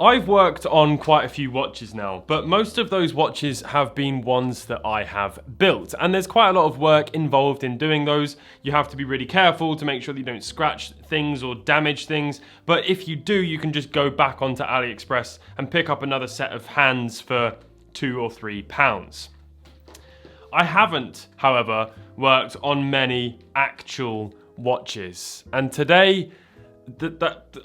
I've worked on quite a few watches now, but most of those watches have been ones that I have built. And there's quite a lot of work involved in doing those. You have to be really careful to make sure that you don't scratch things or damage things. But if you do, you can just go back onto AliExpress and pick up another set of hands for £2 or £3. I haven't, however, worked on many actual watches. And today,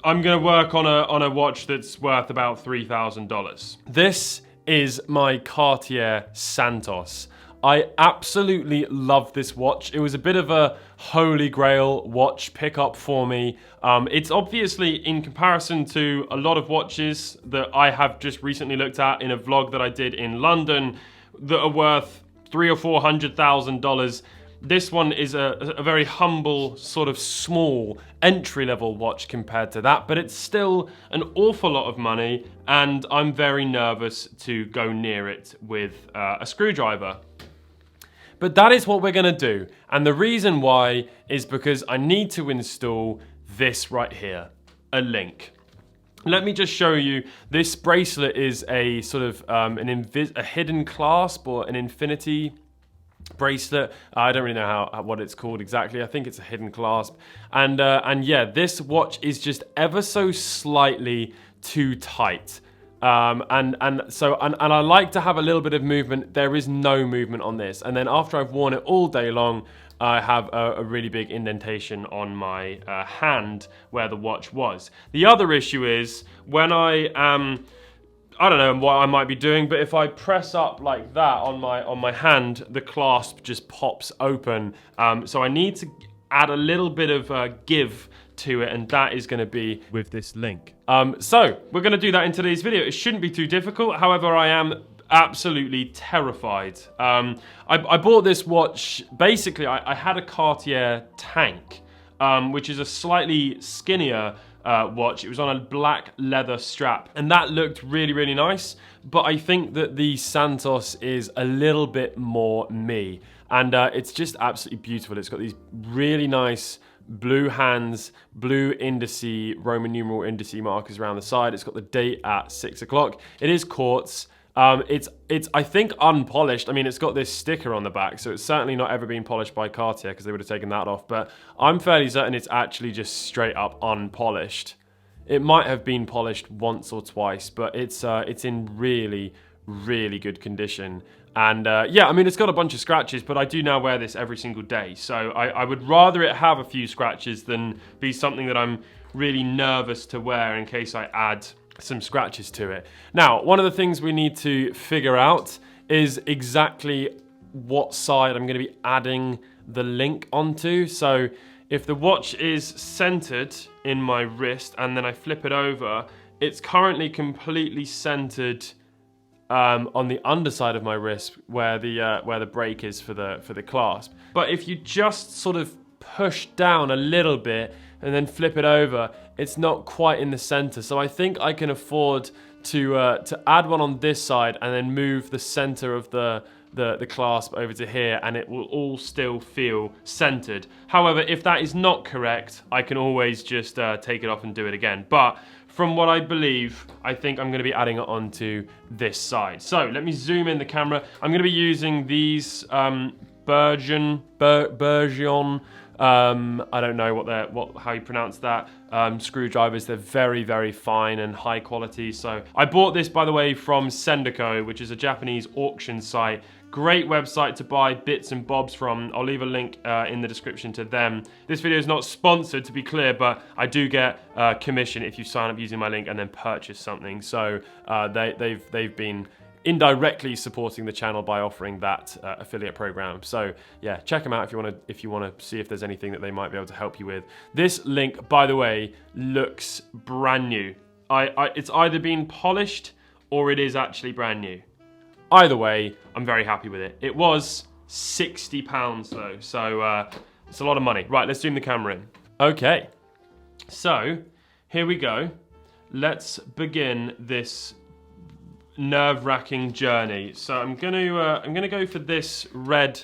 I'm going to work on a watch that's worth about $3,000. This is my Cartier Santos. I absolutely love this watch. It was a bit of a holy grail watch pickup for me. It's obviously, in comparison to a lot of watches that I have just recently looked at in a vlog that I did in London that are worth $300,000 or $400,000. This one is a very humble, sort of small, entry-level watch compared to that, but it's still an awful lot of money, and I'm very nervous to go near it with a screwdriver. But that is what we're going to do, and the reason why is because I need to install this right here, a link. Let me just show you. This bracelet is a sort of a hidden clasp or an infinity bracelet. I don't really know what it's called exactly. I think it's a hidden clasp. And yeah, this watch is just ever so slightly too tight. And I like to have a little bit of movement. There is no movement on this. And then after I've worn it all day long, I have a really big indentation on my hand where the watch was. The other issue is when I don't know what I might be doing, but if I press up like that on my hand, the clasp just pops open. So I need to add a little bit of give to it, and that is going to be with this link. So we're going to do that in today's video. It shouldn't be too difficult. However, I am absolutely terrified. I bought this watch, basically I had a Cartier Tank, which is a slightly skinnier watch. It was on a black leather strap, and that looked really, really nice. But I think that the Santos is a little bit more me, and it's just absolutely beautiful. It's got these really nice blue hands, blue indice, Roman numeral indice markers around the side. It's got the date at 6 o'clock. It is quartz. It's I think unpolished. I mean, it's got this sticker on the back, so it's certainly not ever been polished by Cartier because they would have taken that off, but I'm fairly certain it's actually just straight up unpolished. It might have been polished once or twice, but it's in really, really good condition. And yeah, I mean, it's got a bunch of scratches, but I do now wear this every single day, so I would rather it have a few scratches than be something that I'm really nervous to wear in case I add some scratches to it. Now, one of the things we need to figure out is exactly what side I'm going to be adding the link onto. So if the watch is centered in my wrist and then I flip it over, it's currently completely centered on the underside of my wrist where the break is for the clasp. But if you just sort of push down a little bit and then flip it over, it's not quite in the center. So I think I can afford to add one on this side and then move the center of the clasp over to here, and it will all still feel centered. However, if that is not correct, I can always just take it off and do it again. But from what I believe, I think I'm going to be adding it onto this side. So let me zoom in the camera. I'm going to be using these Bergeon. I don't know how you pronounce that. Screwdrivers. They're very, very fine and high quality. So I bought this, by the way, from Sendico, which is a Japanese auction site. Great website to buy bits and bobs from. I'll leave a link in the description to them. This video is not sponsored, to be clear, but I do get commission if you sign up using my link and then purchase something. So they've been indirectly supporting the channel by offering that affiliate program. So yeah, check them out if you want to see if there's anything that they might be able to help you with. This link, by the way, looks brand new. It's either been polished or it is actually brand new. Either way, I'm very happy with it. It was £60 though, so it's a lot of money. Right, let's zoom the camera in. Okay, so here we go. Let's begin this nerve-wracking journey. So I'm gonna go for this red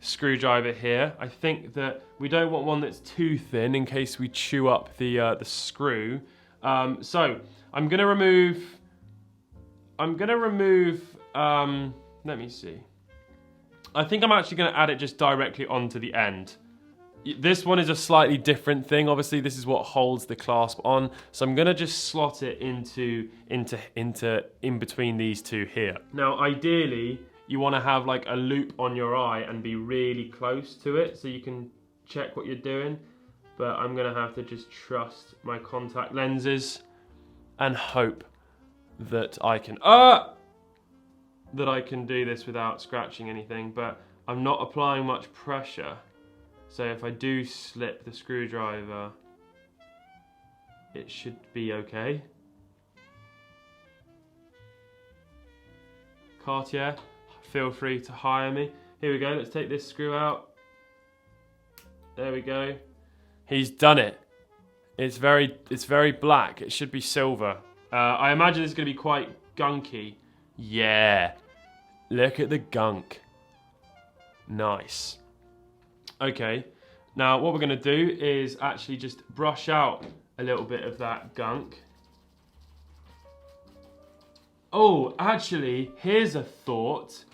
screwdriver here. I think that we don't want one that's too thin in case we chew up the screw. So I'm gonna remove, let me see. I think I'm actually gonna add it just directly onto the end. This one is a slightly different thing. Obviously, this is what holds the clasp on. So I'm gonna just slot it in between these two here. Now, ideally, you wanna have like a loop on your eye and be really close to it so you can check what you're doing. But I'm gonna have to just trust my contact lenses and hope that I can do this without scratching anything. But I'm not applying much pressure. So if I do slip the screwdriver, it should be okay. Cartier, feel free to hire me. Here we go, let's take this screw out. There we go. He's done it. It's very black. It should be silver. I imagine it's going to be quite gunky. Yeah. Look at the gunk. Nice. Okay. Now what we're going to do is actually just brush out a little bit of that gunk. Oh, actually, here's a thought.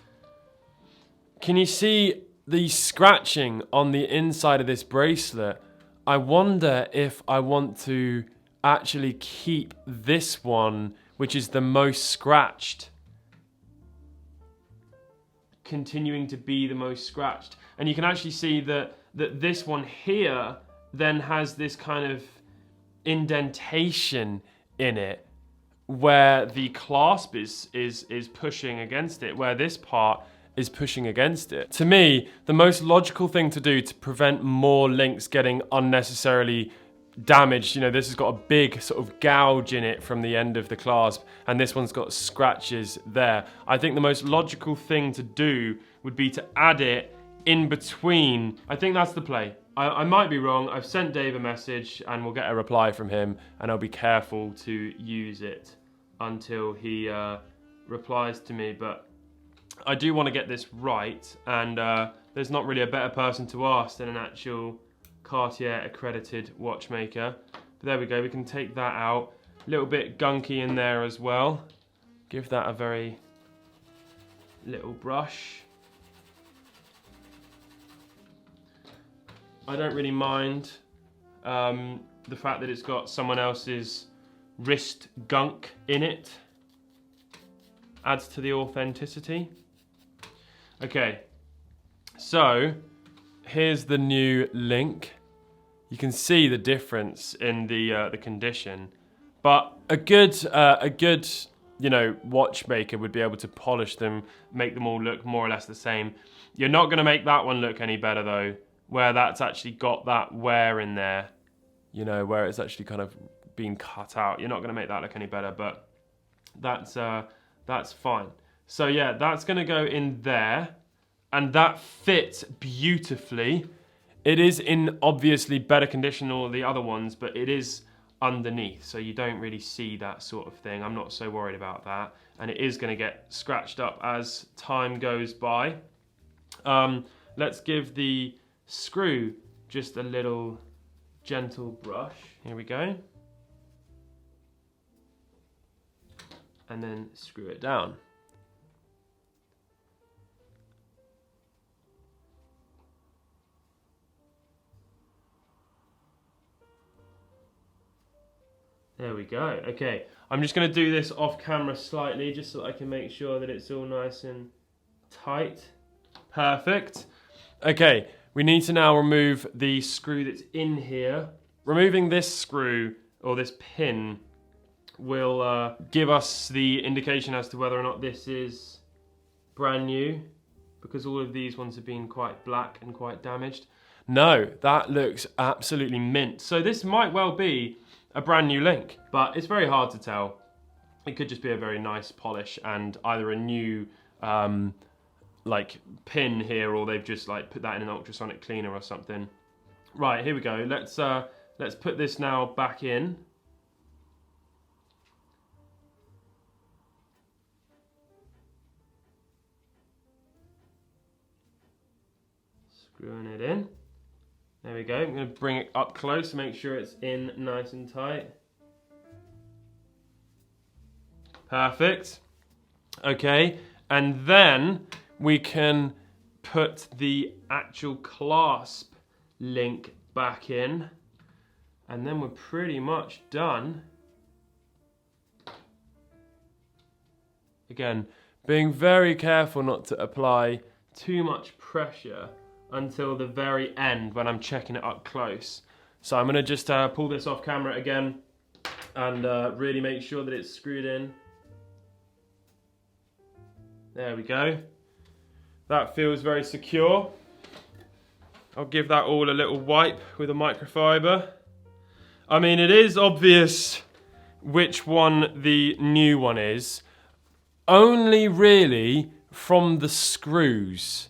Can you see the scratching on the inside of this bracelet? I wonder if I want to actually keep this one, which is the most scratched, continuing to be the most scratched. And you can actually see that this one here then has this kind of indentation in it where the clasp is pushing against it, where this part is pushing against it. To me, the most logical thing to do to prevent more links getting unnecessarily damaged, you know, this has got a big sort of gouge in it from the end of the clasp, and this one's got scratches there. I think the most logical thing to do would be to add it in between. I think that's the play. I might be wrong. I've sent Dave a message and we'll get a reply from him, and I'll be careful to use it until he replies to me. But I do want to get this right, and there's not really a better person to ask than an actual Cartier accredited watchmaker. But there we go, we can take that out. A little bit gunky in there as well. Give that a very little brush. I don't really mind the fact that it's got someone else's wrist gunk in it. Adds to the authenticity. Okay, so here's the new link. You can see the difference in the condition, but a good you know, watchmaker would be able to polish them, make them all look more or less the same. You're not going to make that one look any better though, where that's actually got that wear in there, you know, where it's actually kind of been cut out. You're not going to make that look any better, but that's fine. So yeah, that's going to go in there, and that fits beautifully. It is in obviously better condition than all the other ones, but it is underneath, so you don't really see that sort of thing. I'm not so worried about that, and it is going to get scratched up as time goes by. Let's give the screw just a little gentle brush. Here we go. And then screw it down. There we go. Okay, I'm just going to do this off camera slightly just so I can make sure that it's all nice and tight. Perfect. Okay, we need to now remove the screw that's in here. Removing this screw, or this pin, will give us the indication as to whether or not this is brand new, because all of these ones have been quite black and quite damaged. No, that looks absolutely mint. So this might well be a brand new link, but it's very hard to tell. It could just be a very nice polish and either a new like pin here, or they've just like put that in an ultrasonic cleaner or something. Right, here we go. Let's put this now back in. Screwing it in. There we go. I'm going to bring it up close to make sure it's in nice and tight. Perfect. Okay, and then we can put the actual clasp link back in, and then we're pretty much done. Again, being very careful not to apply too much pressure until the very end when I'm checking it up close. So I'm going to just pull this off camera again and really make sure that it's screwed in. There we go. That feels very secure. I'll give that all a little wipe with a microfiber. I mean, it is obvious which one the new one is. Only really from the screws.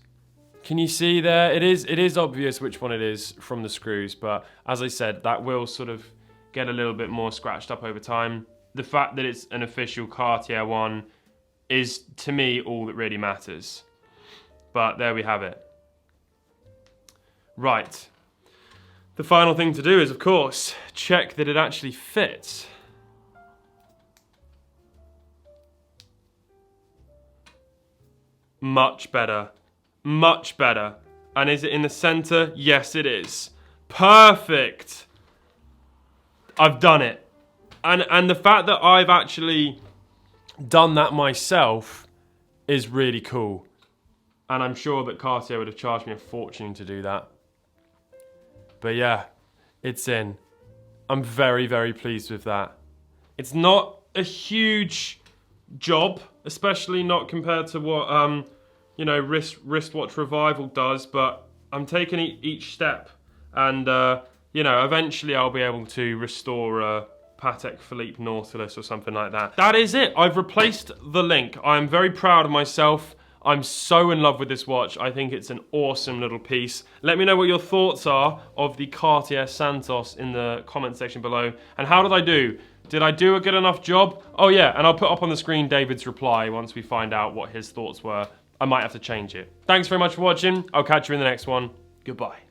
Can you see there? It is obvious which one it is from the screws, but as I said, that will sort of get a little bit more scratched up over time. The fact that it's an official Cartier one is, to me, all that really matters. But there we have it. Right. The final thing to do is, of course, check that it actually fits. Much better. Much better. And is it in the center? Yes, it is. Perfect. I've done it. And the fact that I've actually done that myself is really cool. And I'm sure that Cartier would have charged me a fortune to do that. But yeah, it's in. I'm very, very pleased with that. It's not a huge job, especially not compared to what you know, wristwatch revival does, but I'm taking each step, and you know, eventually I'll be able to restore a Patek Philippe Nautilus or something like that. That is it. I've replaced the link. I'm very proud of myself. I'm so in love with this watch. I think it's an awesome little piece. Let me know what your thoughts are of the Cartier Santos in the comment section below. And how did I do? Did I do a good enough job? Oh yeah, and I'll put up on the screen David's reply once we find out what his thoughts were. I might have to change it. Thanks very much for watching. I'll catch you in the next one. Goodbye.